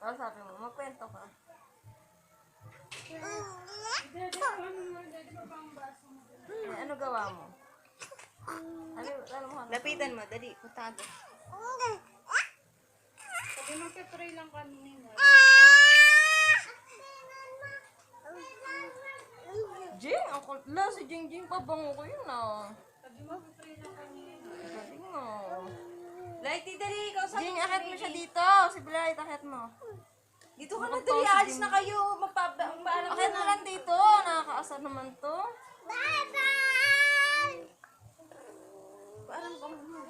Ano sabi mo? Magkwento ka. Ano gawa mo? Ano mo? Lapitan mo, dali. Putado. Sabi magpe-pray lang kanina. Jing! Ako, si Jing Jing pabango ko yun ah. Sabi magpe-pray lang kanina. Galing mo. Lighty, dali. Ikaw sa Jing, akit mo siya dito. Si Blight, akit mo. Dito ka na, dali. Alis na kayo. Magpaalam Akit mo lang dito. Nakakaasar naman to. Paalam ka muna.